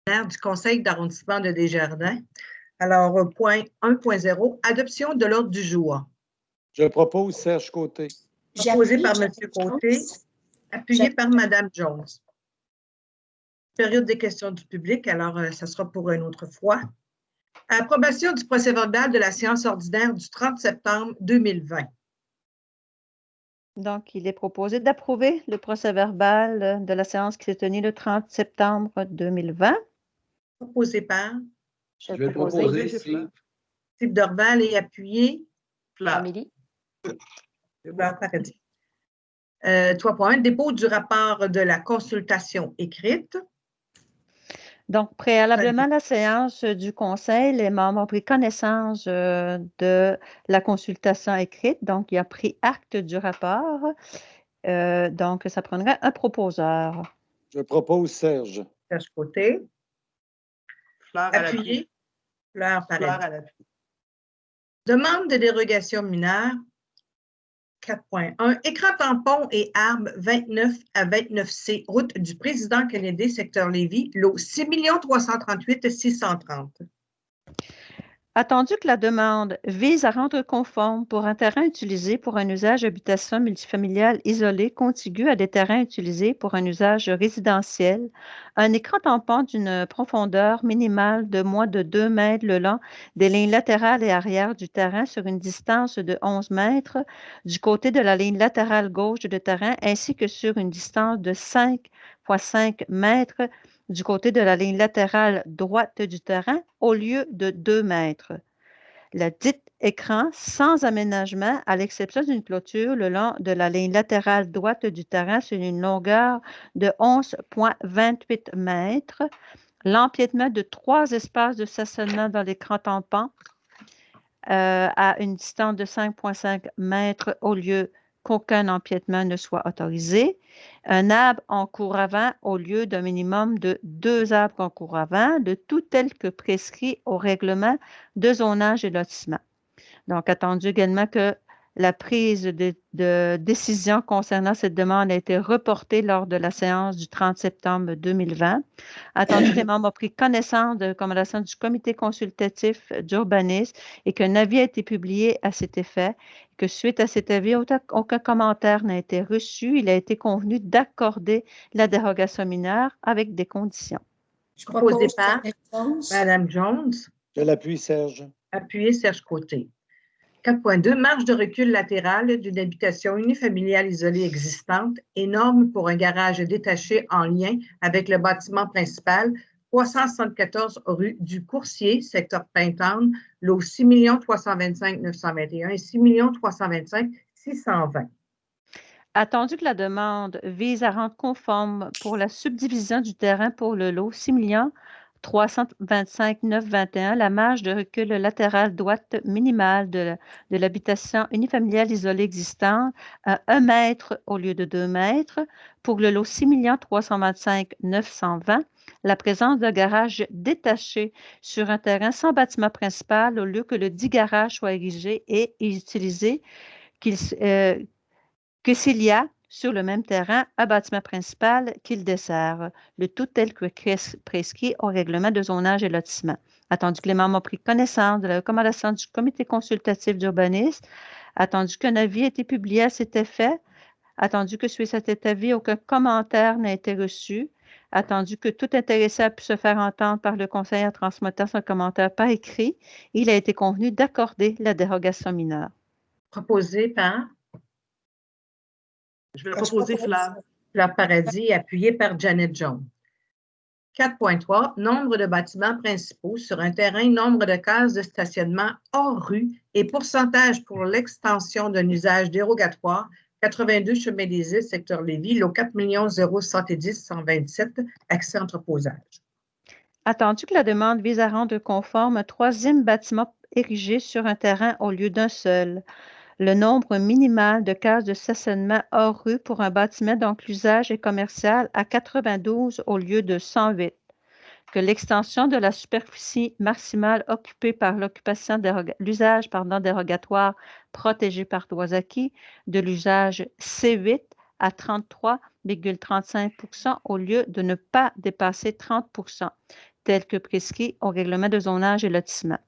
du conseil d'arrondissement de Desjardins. Alors, point 1.0, adoption de l'ordre du jour. Je propose Serge Côté. Proposé par M. Côté, appuyé par Mme Jones. Période des questions du public, alors ça sera pour une autre fois. Approbation du procès-verbal de la séance ordinaire du 30 septembre 2020. Donc, il est proposé d'approuver le procès-verbal de la séance qui s'est tenue le 30 septembre 2020. Proposé par? Je vais proposer Steve. Steve Dorval et appuyé? Amélie. Fleur Paradis. 3.1, dépôt du rapport de la consultation écrite. Donc, préalablement à la séance du Conseil, les membres ont pris connaissance de la consultation écrite. Donc, il a pris acte du rapport. Donc, ça prendrait un proposeur. Je propose Serge. Serge Côté. Fleur à l'appui. Appuyé. Fleur Fleur Paradis. à l'appui. Demande de dérogation mineure. 4.1. Écran tampon et armes 29 à 29C, route du président Kennedy, secteur Lévis, lot 6 338 630. Attendu que la demande vise à rendre conforme pour un terrain utilisé pour un usage d'habitation multifamiliale isolé contigu à des terrains utilisés pour un usage résidentiel, un écran tampon d'une profondeur minimale de moins de 2 mètres le long des lignes latérales et arrière du terrain sur une distance de 11 mètres du côté de la ligne latérale gauche du terrain ainsi que sur une distance de 5,5 mètres du côté de la ligne latérale droite du terrain au lieu de 2 mètres. Le dit écran sans aménagement, à l'exception d'une clôture le long de la ligne latérale droite du terrain sur une longueur de 11,28 mètres, l'empiètement de 3 espaces de stationnement dans l'écran tampon à une distance de 5,5 mètres au lieu qu'aucun empiètement ne soit autorisé, un arbre en cours avant au lieu d'un minimum de 2 arbres en cours avant, le tout tel que prescrit au règlement de zonage et lotissement. Donc, attendu également que la prise de décision concernant cette demande a été reportée lors de la séance du 30 septembre 2020. Attendu que les membres ont pris connaissance de recommandation du comité consultatif d'urbanisme et qu'un avis a été publié à cet effet, que suite à cet avis, aucun commentaire n'a été reçu. Il a été convenu d'accorder la dérogation mineure avec des conditions. Proposé par Mme Jones. Je l'appuie, Serge. Appuyé Serge Côté. 4.2. Marge de recul latérale d'une habitation unifamiliale isolée existante et norme pour un garage détaché en lien avec le bâtiment principal, 374 rue du Coursier, secteur Pintante, lot 6 325 921 et 6 325 620. Attendu que la demande vise à rendre conforme pour la subdivision du terrain pour le lot 6 325 921, la marge de recul latérale droite minimale de l'habitation unifamiliale isolée existante à 1 mètre au lieu de 2 mètres. Pour le lot 6 325 920, la présence d'un garage détaché sur un terrain sans bâtiment principal au lieu que le dit garage soit érigé et utilisé que s'il y a sur le même terrain un bâtiment principal qu'il dessert, le tout tel que prescrit au règlement de zonage et lotissement. Attendu que les membres ont pris connaissance de la recommandation du comité consultatif d'urbanisme, attendu qu'un avis ait été publié à cet effet, attendu que suite à cet avis, aucun commentaire n'a été reçu, attendu que tout intéressé a pu se faire entendre par le conseiller en transmettant son commentaire par écrit, il a été convenu d'accorder la dérogation mineure. Proposé par? Je vais proposer Fleur. Fleur Paradis, appuyé par Janet Jones. 4.3. Nombre de bâtiments principaux sur un terrain, nombre de cases de stationnement hors rue et pourcentage pour l'extension d'un usage dérogatoire, 82 Chemin des Îles, secteur Lévis, lot 4 070 127, accès entreposage. Attendu que la demande vise à rendre conforme un 3e bâtiment érigé sur un terrain au lieu d'un seul, le nombre minimal de cases de stationnement hors rue pour un bâtiment dont l'usage est commercial à 92 au lieu de 108, que l'extension de la superficie maximale occupée par l'usage dérogatoire protégé par droits acquis de l'usage C8 à 33,35 % au lieu de ne pas dépasser 30 %, tel que prescrit au règlement de zonage et lotissement.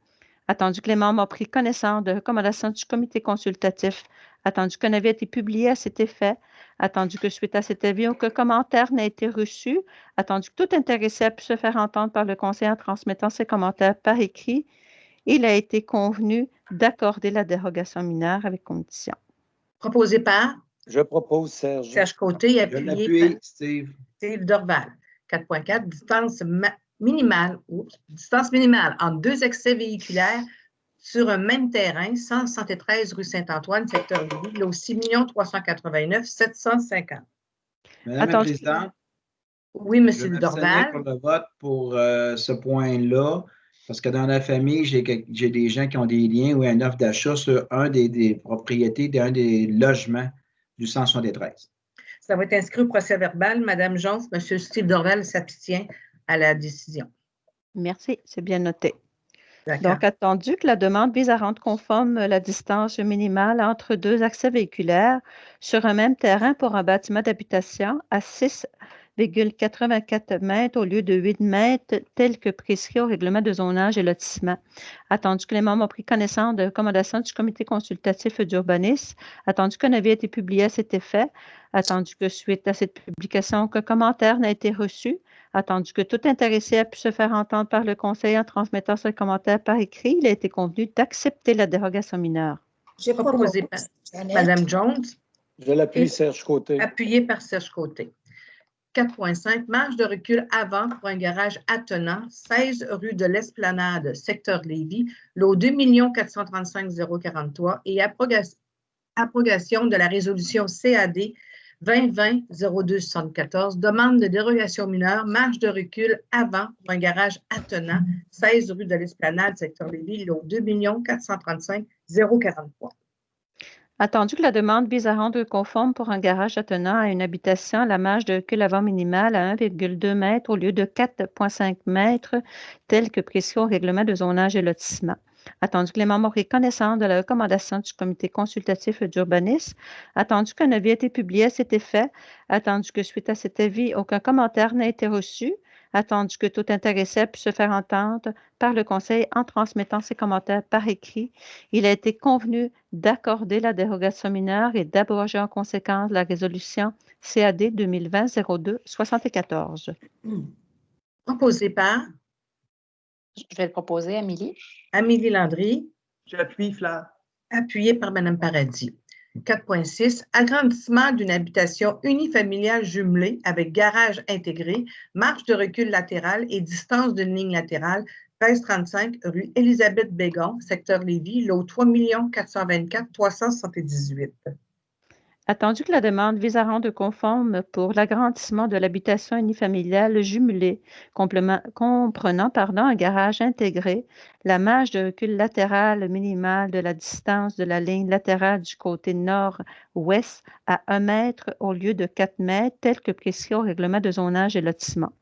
Attendu que les membres ont pris connaissance de recommandations du comité consultatif, attendu qu'un avis a été publié à cet effet, attendu que suite à cet avis, aucun commentaire n'a été reçu, attendu que tout intéressé a pu se faire entendre par le conseiller en transmettant ses commentaires par écrit, il a été convenu d'accorder la dérogation mineure avec condition. Proposé par Je propose Serge. Serge Côté, Je appuyé l'appuie, par Steve. Steve Dorval. 4.4, distance minimale entre deux accès véhiculaires sur un même terrain, 173 rue Saint-Antoine, secteur Lévis, lot 6 389 750. Madame la Présidente, Oui, je Monsieur vais m'abstenir Dorval. pour le vote pour ce point-là, parce que dans la famille, j'ai des gens qui ont des liens ou une offre d'achat sur un des propriétés d'un des logements du 173. Ça va être inscrit au procès-verbal. Madame Jones, Monsieur Steve Dorval s'abstient à la décision. Merci, c'est bien noté. D'accord. Donc, attendu que la demande vise à rendre conforme la distance minimale entre deux accès véhiculaires sur un même terrain pour un bâtiment d'habitation à 6,84 mètres au lieu de 8 mètres, tel que prescrit au règlement de zonage et lotissement. Attendu que les membres ont pris connaissance de recommandations du comité consultatif d'urbanisme, attendu qu'un avis a été publié à cet effet, attendu que suite à cette publication, aucun commentaire n'a été reçu, attendu que tout intéressé a pu se faire entendre par le conseiller en transmettant ce commentaire par écrit, il a été convenu d'accepter la dérogation mineure. J'ai proposé par Madame Jones. Je l'appuie, Serge Côté. Appuyé par Serge Côté. 4.5, marge de recul avant pour un garage attenant, 16 rue de l'Esplanade, secteur Lévis, lot 2 435 043 et abrogation de la résolution CAD 2020-0274, demande de dérogation mineure, marge de recul avant pour un garage attenant, 16 rue de l'Esplanade, secteur Lévis, lot 2 435 043. Attendu que la demande vise à rendre conforme pour un garage attenant à une habitation la marge de recul avant minimale à 1,2 m au lieu de 4,5 m, tel que prescrit au règlement de zonage et lotissement. Attendu que les membres aient connaissance de la recommandation du comité consultatif d'urbanisme, attendu qu'un avis ait été publié à cet effet, attendu que suite à cet avis, aucun commentaire n'a été reçu, attendu que tout intéressé ait pu se faire entendre par le conseil en transmettant ses commentaires par écrit, il a été convenu d'accorder la dérogation mineure et d'abroger en conséquence la résolution CAD 2020-02-74. Proposé par Je vais le proposer, Amélie. Amélie Landry. J'appuie, Fleur. Appuyé par Mme Paradis. 4.6, agrandissement d'une habitation unifamiliale jumelée avec garage intégré, marge de recul latérale et distance d'une ligne latérale, 1335 rue Élisabeth-Bégon, secteur Lévis, lot 3 424 378. Attendu que la demande vise à rendre conforme pour l'agrandissement de l'habitation unifamiliale jumelée, comprenant un garage intégré, la marge de recul latérale minimale de la distance de la ligne latérale du côté nord-ouest à 1 mètre au lieu de 4 mètres, tel que prescrit au règlement de zonage et lotissement.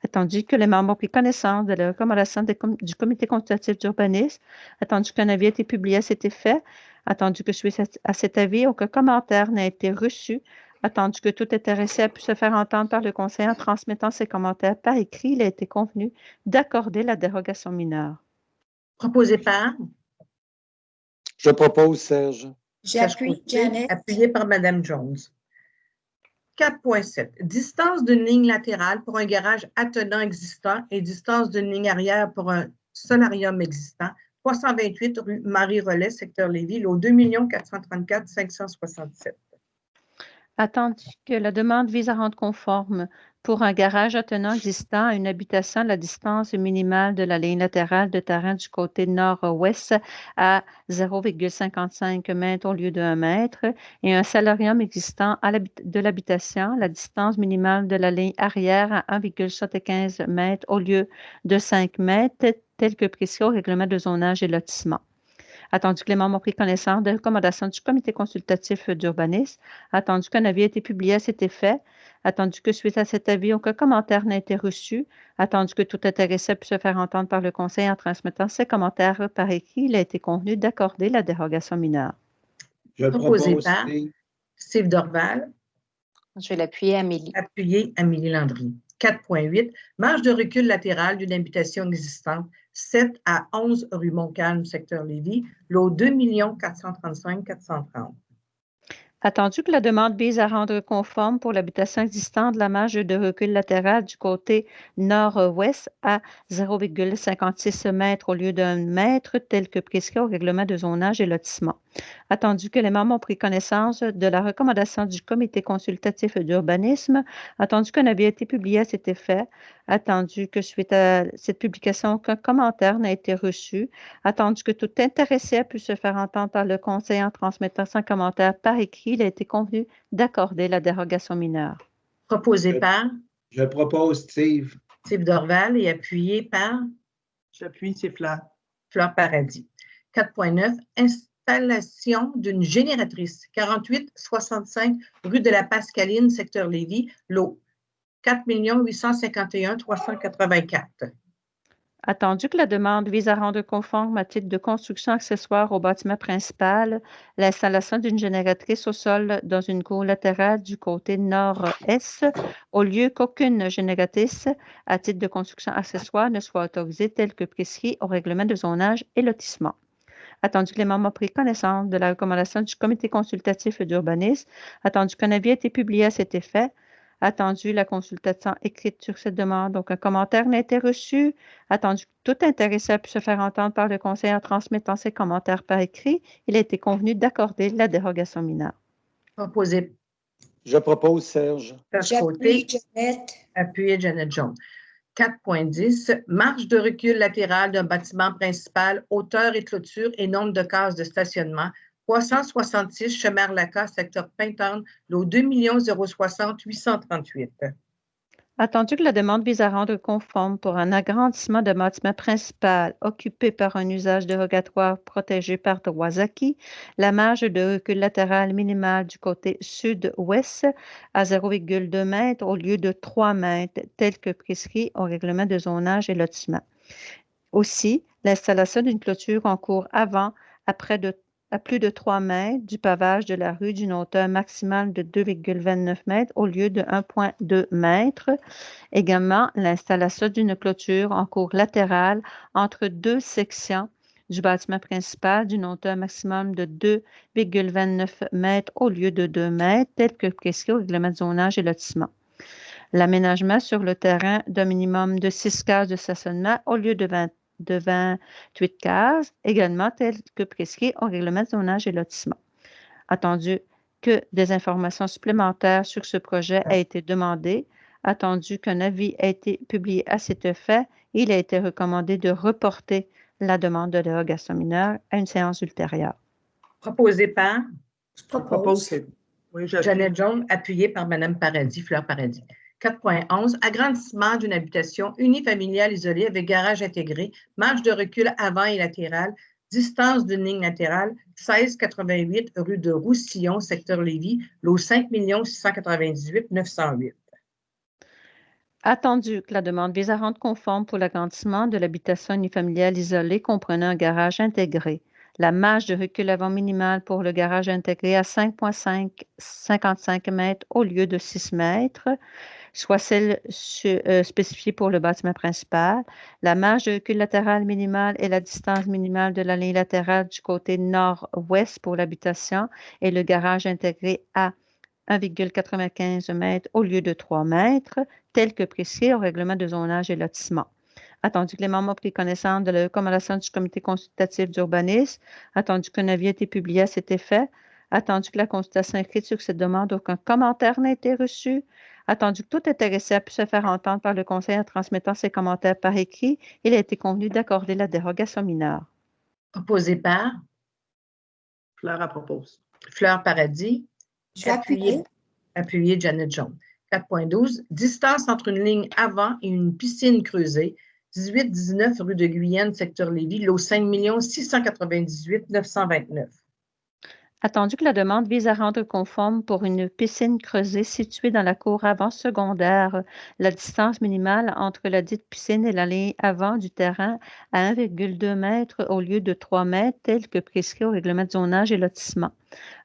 Attendu que les membres ont pris connaissance de la recommandation du comité consultatif d'urbanisme, attendu qu'un avis ait été publié à cet effet, attendu que suite à cet avis, aucun commentaire n'a été reçu, attendu que tout intéressé a pu se faire entendre par le conseiller en transmettant ses commentaires par écrit, il a été convenu d'accorder la dérogation mineure. Proposé par Je propose Serge. J'appuie, Janet. Appuyé par Mme Jones. 4.7. Distance d'une ligne latérale pour un garage attenant existant et distance d'une ligne arrière pour un solarium existant. 328 rue Marie-Relais, secteur Lévis, lot 2 434 567. Attendu que la demande vise à rendre conforme pour un garage attenant existant à une habitation la distance minimale de la ligne latérale de terrain du côté nord-ouest à 0,55 m au lieu de 1 mètre et un salarium existant de l'habitation, la distance minimale de la ligne arrière à 1,75 m au lieu de 5 mètres, tel que prescrit au règlement de zonage et lotissement. Attendu que les membres ont pris connaissance des recommandations du comité consultatif d'urbanisme, attendu qu'un avis ait été publié à cet effet, attendu que suite à cet avis, aucun commentaire n'a été reçu, attendu que tout intéressé puisse se faire entendre par le conseil en transmettant ses commentaires par écrit, il a été convenu d'accorder la dérogation mineure. Je le Proposé propose, par Steve. Steve Dorval. Je vais l'appuyer, Amélie. Appuyé Amélie Landry. 4.8, marge de recul latérale d'une habitation existante, 7 à 11 rue Montcalm, secteur Lévis, lot 2 435 430. Attendu que la demande vise à rendre conforme pour l'habitation existante la marge de recul latérale du côté nord-ouest à 0,56 mètres au lieu d'1 mètre, tel que prescrit au règlement de zonage et lotissement. Attendu que les membres ont pris connaissance de la recommandation du comité consultatif d'urbanisme, attendu qu'un avis a été publié à cet effet, attendu que suite à cette publication, aucun commentaire n'a été reçu, attendu que tout intéressé a pu se faire entendre par le conseil en transmettant son commentaire par écrit, il a été convenu d'accorder la dérogation mineure. Proposé par Je propose Steve. Steve Dorval et appuyé par J'appuie, c'est Fleur. Fleur Paradis. 4.9, installation d'une génératrice, 4865 rue de la Pascaline, secteur Lévis, lot 4 851 384. Attendu que la demande vise à rendre conforme à titre de construction accessoire au bâtiment principal l'installation d'une génératrice au sol dans une cour latérale du côté nord-est, au lieu qu'aucune génératrice à titre de construction accessoire ne soit autorisée telle que prescrit au règlement de zonage et lotissement. Attendu que les membres ont pris connaissance de la recommandation du comité consultatif d'urbanisme, attendu qu'un avis a été publié à cet effet, attendu la consultation écrite sur cette demande, donc un commentaire n'a été reçu, attendu que tout intéressé a pu se faire entendre par le conseil en transmettant ses commentaires par écrit, il a été convenu d'accorder la dérogation mineure. Proposé. Je propose Serge. J'appuie Jeannette. Appuyé Janet Jones. 4.10, marge de recul latérale d'un bâtiment principal, hauteur et clôture et nombre de cases de stationnement, 366 Chemin-Laca, secteur Pintante, lot 2 060 838. Attendu que la demande vise à rendre conforme pour un agrandissement de bâtiment principal occupé par un usage dérogatoire protégé par droits acquis, la marge de recul latéral minimale du côté sud-ouest à 0,2 mètres au lieu de 3 mètres, tel que prescrit au règlement de zonage et lotissement. Aussi, l'installation d'une clôture en cours avant à plus de 3 mètres du pavage de la rue d'une hauteur maximale de 2,29 mètres au lieu de 1,2 mètres. Également, l'installation d'une clôture en cours latérale entre deux sections du bâtiment principal d'une hauteur maximum de 2,29 mètres au lieu de 2 mètres, tel que prescrit au règlement de zonage et lotissement. L'aménagement sur le terrain d'un minimum de 6 cases de stationnement au lieu de 28 cases, également tel que prescrit au règlement de zonage et lotissement. Attendu que des informations supplémentaires sur ce projet aient été demandées, attendu qu'un avis ait été publié à cet effet, il a été recommandé de reporter la demande de dérogation mineure à une séance ultérieure. Proposé par Oui, Janet Jones, appuyé par Mme Paradis, Fleur Paradis. 4.11, agrandissement d'une habitation unifamiliale isolée avec garage intégré, marge de recul avant et latéral, distance d'une ligne latérale, 1688 rue de Roussillon, secteur Lévis, lot 5 698 908. Attendu que la demande vise à rendre conforme pour l'agrandissement de l'habitation unifamiliale isolée comprenant un garage intégré. La marge de recul avant minimale pour le garage intégré à 5,55 mètres au lieu de 6 mètres, soit celle spécifiée pour le bâtiment principal. La marge de recul latéral minimale et la distance minimale de la ligne latérale du côté nord-ouest pour l'habitation et le garage intégré à 1,95 mètres au lieu de 3 mètres, tel que prescrit au règlement de zonage et lotissement. Attendu que les membres ont pris connaissance de la recommandation du comité consultatif d'urbanisme, attendu qu'un avis ait été publié à cet effet, attendu que la consultation écrite sur cette demande, aucun commentaire n'a été reçu, attendu que tout intéressé a pu se faire entendre par le conseil en transmettant ses commentaires par écrit, il a été convenu d'accorder la dérogation mineure. Proposé par Fleur, elle propose. Fleur Paradis, appuyé Janet Jones. 4.12, distance entre une ligne avant et une piscine creusée, 18-19 rue de Guyenne, secteur Lévis, lot 5 698 929. Attendu que la demande vise à rendre conforme pour une piscine creusée située dans la cour avant secondaire, la distance minimale entre la dite piscine et la ligne avant du terrain à 1,2 mètres au lieu de 3 mètres, tel que prescrit au règlement de zonage et lotissement.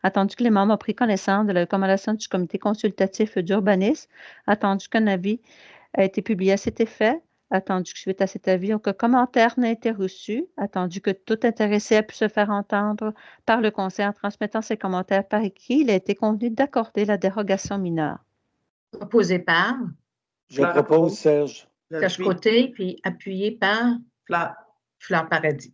Attendu que les membres ont pris connaissance de la recommandation du comité consultatif d'urbanisme, attendu qu'un avis a été publié à cet effet, attendu que suite à cet avis, aucun commentaire n'a été reçu, attendu que tout intéressé a pu se faire entendre par le conseil en transmettant ses commentaires par écrit, il a été convenu d'accorder la dérogation mineure. Proposé par Je Fleur propose approuve. Serge. Serge J'appuie. Côté, puis appuyé par Fleur. Fleur Paradis.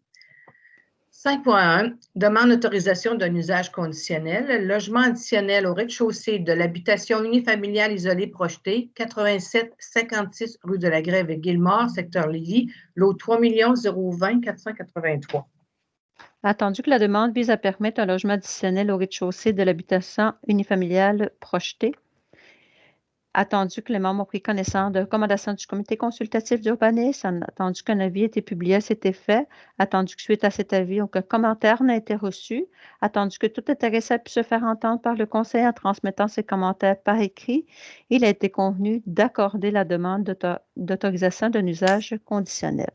5.1, demande d'autorisation d'un usage conditionnel, logement additionnel au rez-de-chaussée de l'habitation unifamiliale isolée projetée, 87-56 rue de la Grève et Guillemort, secteur Lévis, lot 3 020 483. Attendu que la demande vise à permettre un logement additionnel au rez-de-chaussée de l'habitation unifamiliale projetée, attendu que les membres ont pris connaissance de recommandations du comité consultatif d'urbanisme, attendu qu'un avis ait été publié à cet effet, attendu que suite à cet avis, aucun commentaire n'a été reçu, attendu que tout intéressé a pu se faire entendre par le conseil en transmettant ses commentaires par écrit, il a été convenu d'accorder la demande d'autorisation d'un usage conditionnel.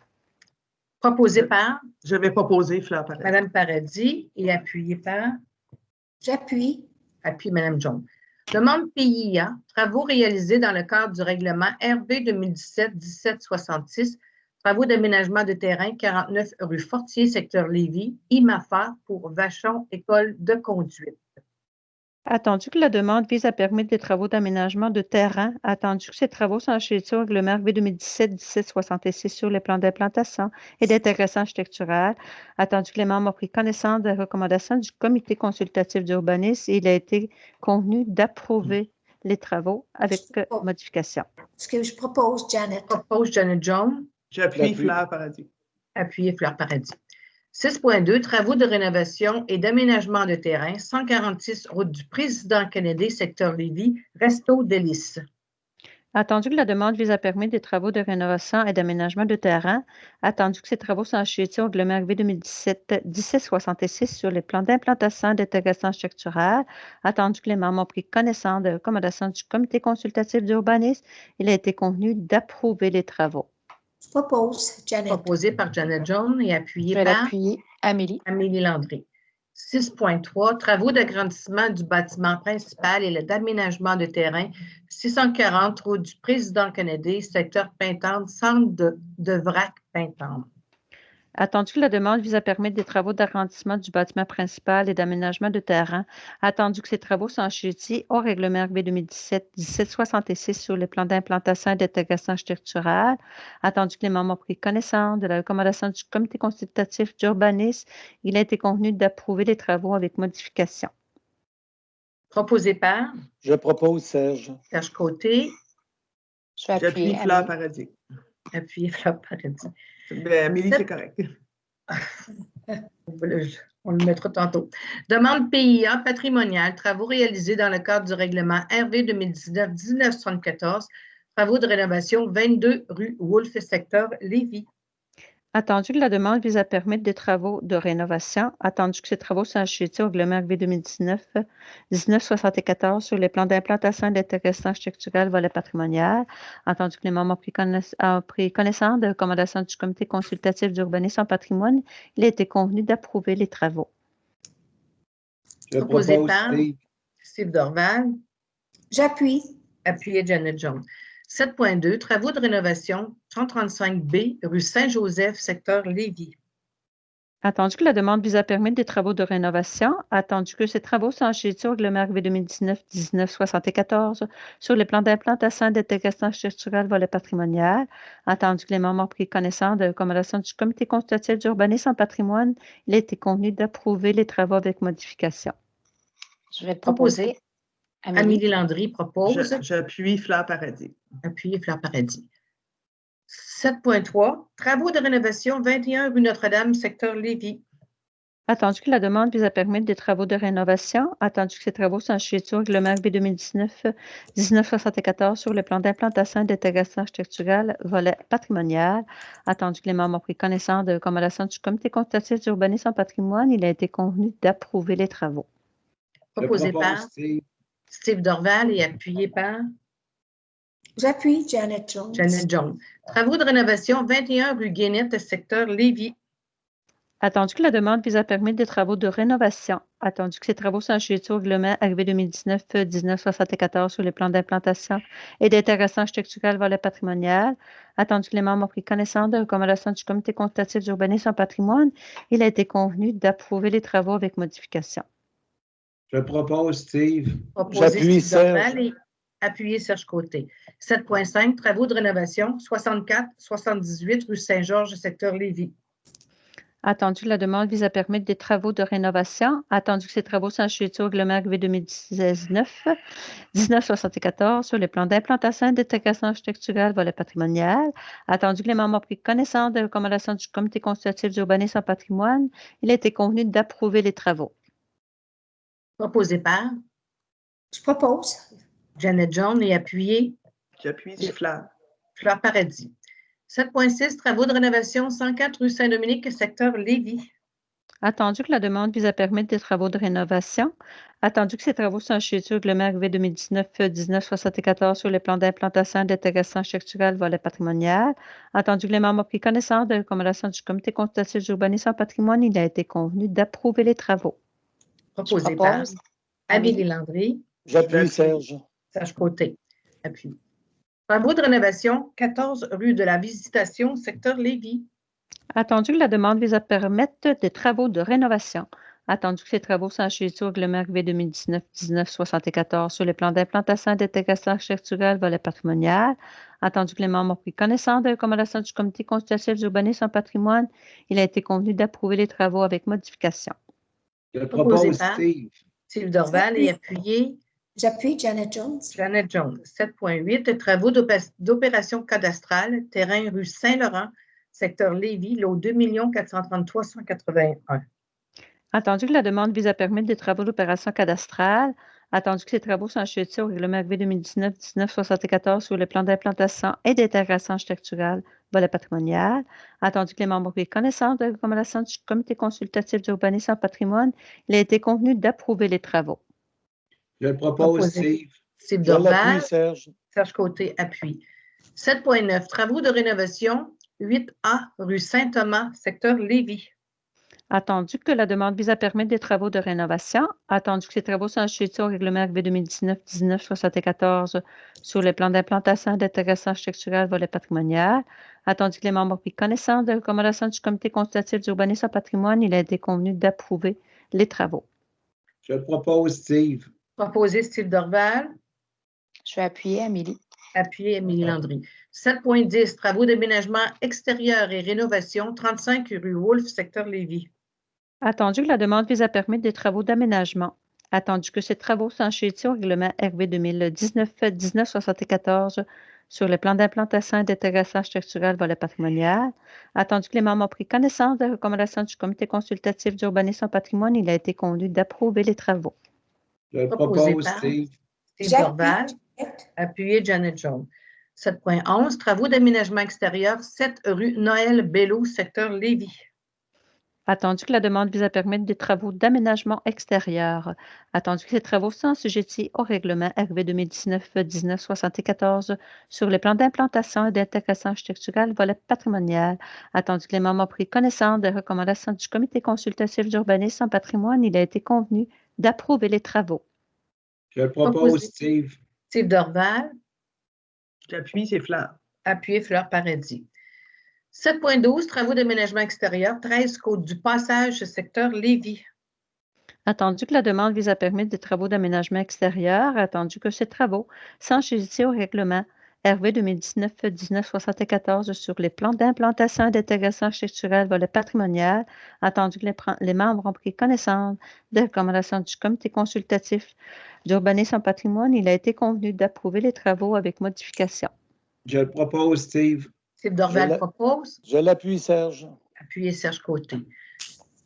Proposé par Je vais proposer Fleur Paradis. Mme Paradis et appuyé par J'appuie. appui Mme Jones. Demande PIA, travaux réalisés dans le cadre du règlement RB 2017-1766, travaux d'aménagement de terrain 49 rue Fortier, secteur Lévis, IMAFA pour Vachon, école de conduite. Attendu que la demande vise à permettre des travaux d'aménagement de terrain, attendu que ces travaux sont assujettis au règlement RB 2017-1766 sur les plans d'implantation et d'intégration architecturale, attendu que les membres ont pris connaissance des recommandations du comité consultatif d'urbanisme, il a été convenu d'approuver les travaux avec modification. Ce que je propose, Janet. Propose Janet Jones, J'appuie J'appuie. Fleur Paradis. appuyé Fleur Paradis. 6.2, travaux de rénovation et d'aménagement de terrain, 146 route du Président Kennedy, secteur Lévis, Resto Délices. Attendu que la demande vise à permettre des travaux de rénovation et d'aménagement de terrain, attendu que ces travaux sont assujettis au règlement RB 2017-1766 sur les plans d'implantation et d'intégration architecturale, attendu que les membres ont pris connaissance des recommandations du comité consultatif d'urbanisme, il a été convenu d'approuver les travaux. Je propose, Janet. Proposé par Janet Jones et appuyé Je vais par l'appuyer. Amélie. Amélie Landry. 6.3, travaux d'agrandissement du bâtiment principal et d'aménagement de terrain, 640 route du Président Kennedy, secteur Pintendre, centre de Vrac Pintendre. Attendu que la demande vise à permettre des travaux d'agrandissement du bâtiment principal et d'aménagement de terrain, attendu que ces travaux sont assujettis au règlement RB 2017-1766 sur les plans d'implantation et d'intégration architecturale, attendu que les membres ont pris connaissance de la recommandation du comité consultatif d'urbanisme, il a été convenu d'approuver les travaux avec modification. Proposé par Je propose Serge. Serge Côté, Je vais appuyer. J'appuie Fleur Amélie. Paradis. appuyé Fleur Paradis. Ben, Amélie, c'est correct. On le mettra tantôt. Demande PIA patrimoniale, travaux réalisés dans le cadre du règlement RV 2019-1974, travaux de rénovation 22 rue Wolfe, secteur Lévis. Attendu que la demande vise à permettre des travaux de rénovation, attendu que ces travaux sont assujettis au règlement RB 2019-1974 sur les plans d'implantation et d'intégration architecturale volet patrimonial, attendu que les membres ont pris connaissance de recommandations du comité consultatif d'urbanisme en patrimoine, il a été convenu d'approuver les travaux. Je Proposé propose par Steve. Steve Dorval, J'appuie. appuyé Janet Jones. 7.2, travaux de rénovation 135B, rue Saint-Joseph, secteur Lévis. Attendu que la demande vise à permettre des travaux de rénovation, attendu que ces travaux sont assujettis au règlement RB 2019-1974 sur les plans d'implantation et d'intégration architecturale volet patrimonial, attendu que les membres ont pris connaissance de recommandations du comité consultatif d'urbanisme en patrimoine, il a été convenu d'approuver les travaux avec modification. Je vais proposer. Amélie. Amélie Landry propose, J'appuie Fleur Paradis. appuyé Fleur Paradis. 7.3, travaux de rénovation 21 rue Notre-Dame, secteur Lévis. Attendu que la demande vise à permettre des travaux de rénovation, attendu que ces travaux sont assujettis au règlement RB 2019-1974 sur le plan d'implantation et d'intégration architecturale volet patrimonial, attendu que les membres ont pris connaissance de recommandations du comité consultatif d'urbanisme en patrimoine, il a été convenu d'approuver les travaux. Proposé Je propose par Steve. Steve Dorval et appuyé par J'appuie, Janet Jones. Janet Jones. Travaux de rénovation 21 rue Guénette, secteur Lévis. Attendu que la demande vise à permettre des travaux de rénovation, attendu que ces travaux sont assujettis au règlement RV 2019-1974 sur les plans d'implantation et d'intéressant architectural volet patrimonial, attendu que les membres ont pris connaissance des recommandations du comité consultatif d'urbanisme en patrimoine, il a été convenu d'approuver les travaux avec modification. Je propose, Steve. Proposé J'appuie, Steve Dorval Serge. et appuyé Serge Côté. 7.5, travaux de rénovation, 64-78 rue Saint-Georges, secteur Lévis. Attendu que la demande vise à permettre des travaux de rénovation, attendu que ces travaux sont assujettis au règlement RV 2019-1974 sur les plans d'implantation et d'intégration architecturale volet patrimonial, attendu que les membres ont pris connaissance des recommandations du comité consultatif d'urbanisme en patrimoine, il a été convenu d'approuver les travaux. Proposé par Je propose. Janet Jones et appuyé J'appuie, c'est Fleur. Fleur Paradis. 7.6, travaux de rénovation, 104 rue Saint-Dominique, secteur Lévis. Attendu que la demande vise à permettre des travaux de rénovation, attendu que ces travaux sont assujettis au règlement RV 2019-1974 sur les plans d'implantation et d'intégration architecturale volet patrimonial, attendu que les membres ont pris connaissance des recommandations du comité consultatif d'urbanisme en patrimoine, il a été convenu d'approuver les travaux. Proposé Je par propose. Amélie Landry, J'appuie, Serge. Serge Côté. Appui. Travaux de rénovation, 14 rue de la Visitation, secteur Lévis. Attendu que la demande vise à permettre des travaux de rénovation, attendu que ces travaux sont assujettis au règlement RV 2019-1974 sur les plans d'implantation et d'intégration architecturale volet patrimonial, attendu que les membres ont pris connaissance des recommandations du comité consultatif d'urbanisme en patrimoine, il a été convenu d'approuver les travaux avec modification. Je Proposé propose, par Steve. Steve Dorval et appuyé J'appuie Janet Jones. Janet Jones. 7.8, travaux d'opération cadastrale, terrain rue Saint-Laurent, secteur Lévis, lot 2 433 181. Attendu que la demande vise à permettre des travaux d'opération cadastrale, attendu que ces travaux sont assujettis au règlement RV 2019-1974 sur le plan d'implantation et d'intégration architecturale volet patrimonial, attendu que les membres ont pris connaissance des recommandations du comité consultatif d'urbanisme en patrimoine, il a été convenu d'approuver les travaux. Je propose, Proposé. Steve. Steve Je Dorval, l'appuie, Serge. Serge Côté, appui. 7.9, travaux de rénovation, 8A, rue Saint-Thomas, secteur Lévis. Attendu que la demande vise à permettre des travaux de rénovation, attendu que ces travaux sont assujettis au règlement RV 2019-1974 sur les plans d'implantation et d'intégration architecturale volet patrimonial, attendu que les membres ont pris connaissance des recommandations du comité consultatif d'urbanisme en patrimoine, il a été convenu d'approuver les travaux. Je propose, Steve. Proposé Steve Dorval, Je vais appuyer Amélie. appuyé Émilie Landry. 7.10, travaux d'aménagement extérieur et rénovation, 35 rue Wolfe, secteur Lévis. Attendu que la demande vise à permettre des travaux d'aménagement, attendu que ces travaux sont assujettis au règlement RV 2019-1974 sur le plan d'implantation et d'intégration architecturale volet patrimonial, attendu que les membres ont pris connaissance des recommandations du comité consultatif d'urbanisme en patrimoine, il a été convenu d'approuver les travaux. Je Proposé propose, par Steve. Steve J'appuie Dorval, Janet. appuyé Janet Jones. 7.11, travaux d'aménagement extérieur, 7 rue Noël Bello, secteur Lévis. Attendu que la demande vise à permettre des travaux d'aménagement extérieur, attendu que ces travaux sont assujettis au règlement RV 2019-1974 sur les plans d'implantation et d'intégration architecturale volet patrimonial, attendu que les membres ont pris connaissance des recommandations du comité consultatif d'urbanisme en patrimoine, il a été convenu d'approuver les travaux. Je propose, Proposé. Steve. Steve Dorval, J'appuie, c'est Fleur. appuyé Fleur Paradis. 7.12, travaux d'aménagement extérieur, 13 côte du Passage, secteur Lévis. Attendu que la demande vise à permettre des travaux d'aménagement extérieur, attendu que ces travaux sont assujettis au règlement RV 2019-1974 sur les plans d'implantation et d'intégration architecturale volet patrimonial, attendu que les membres ont pris connaissance des recommandations du comité consultatif d'urbanisme en patrimoine, il a été convenu d'approuver les travaux avec modification. Je propose, Steve. Steve Dorval propose, Je l'appuie, Serge. appuyé Serge Côté.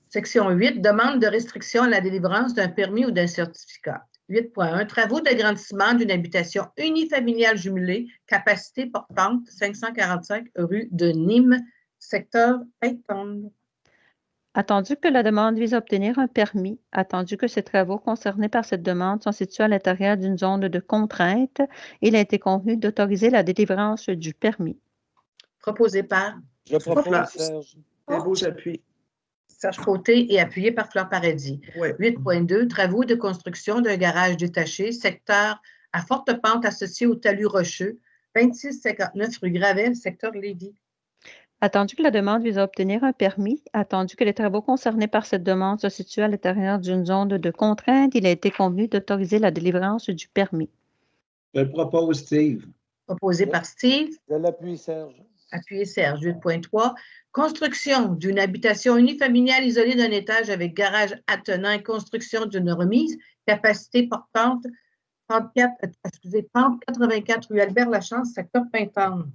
Section 8, demande de restriction à la délivrance d'un permis ou d'un certificat. 8.1, travaux d'agrandissement d'une habitation unifamiliale jumelée, capacité portante 545 rue de Nîmes, secteur Payton. Attendu que la demande vise à obtenir un permis, attendu que ces travaux concernés par cette demande sont situés à l'intérieur d'une zone de contrainte, il a été convenu d'autoriser la délivrance du permis. Proposé par Je propose, Fleur. Serge. C'est beau, j'appuie. Serge Côté et appuyé par Fleur Paradis. Oui. 8.2, travaux de construction d'un garage détaché, secteur à forte pente associé au talus rocheux, 2659 rue Gravel, secteur Lévis. Attendu que la demande vise à obtenir un permis, attendu que les travaux concernés par cette demande se situent à l'intérieur d'une zone de contrainte, il a été convenu d'autoriser la délivrance du permis. Je le propose, Steve. Proposé par Steve, Je l'appuie, Serge. appuyé Serge. 8.3, construction d'une habitation unifamiliale isolée d'un étage avec garage attenant et construction d'une remise, capacité portante, pente 84 rue Albert-Lachance, secteur Pintante.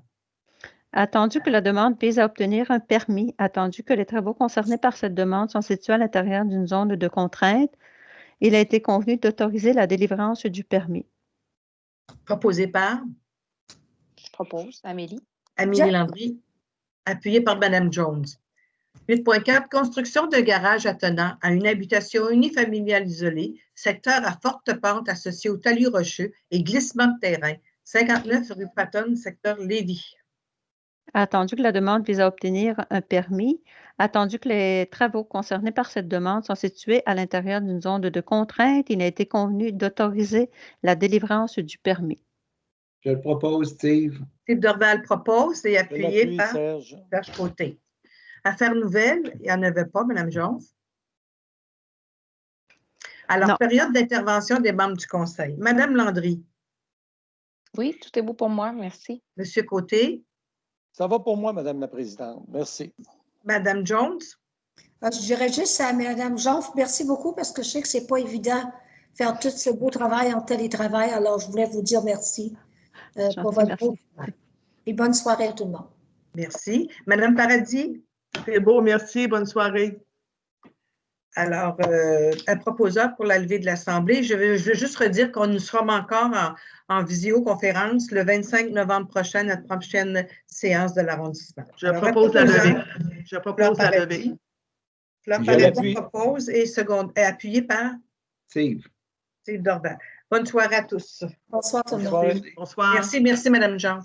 Attendu que la demande vise à obtenir un permis, attendu que les travaux concernés par cette demande sont situés à l'intérieur d'une zone de contrainte, il a été convenu d'autoriser la délivrance du permis. Proposé par Je propose, Amélie. Amélie Landry, appuyé par Mme Jones. 8.4, construction de garage attenant à une habitation unifamiliale isolée, secteur à forte pente associé au talus rocheux et glissement de terrain, 59 rue Patton, secteur Lévis. Attendu que la demande vise à obtenir un permis, attendu que les travaux concernés par cette demande sont situés à l'intérieur d'une zone de contrainte, il a été convenu d'autoriser la délivrance du permis. Je le propose, Steve. Steve Dorval propose et Je appuyé l'appuie, par Serge. Serge Côté. Affaires nouvelles, il n'y en avait pas, Mme Jones. Alors, Non. période d'intervention des membres du Conseil. Mme Landry, Oui, tout est beau pour moi, merci. M. Côté, Ça va pour moi, Madame la Présidente. Merci. Mme Jones, Je dirais juste à Mme Jean, merci beaucoup parce que je sais que c'est pas évident de faire tout ce beau travail en télétravail. Alors, je voulais vous dire merci pour Gentil, votre merci. beau travail. Et bonne soirée à tout le monde. merci. Mme Paradis, C'est beau, merci. Bonne soirée. alors, un proposeur pour la levée de l'Assemblée. Je veux juste redire qu'on nous sommes encore en visioconférence le 25 novembre prochain, notre prochaine séance de l'arrondissement. Je Alors, propose la proposeur, levée. Je propose la levée. Fleur Je Paradis l'appuie. propose et appuyé par Steve. Steve Dorval. Bonne soirée à tous. Bonsoir tout le monde. Bonsoir. Bonsoir. Merci, Mme Jean.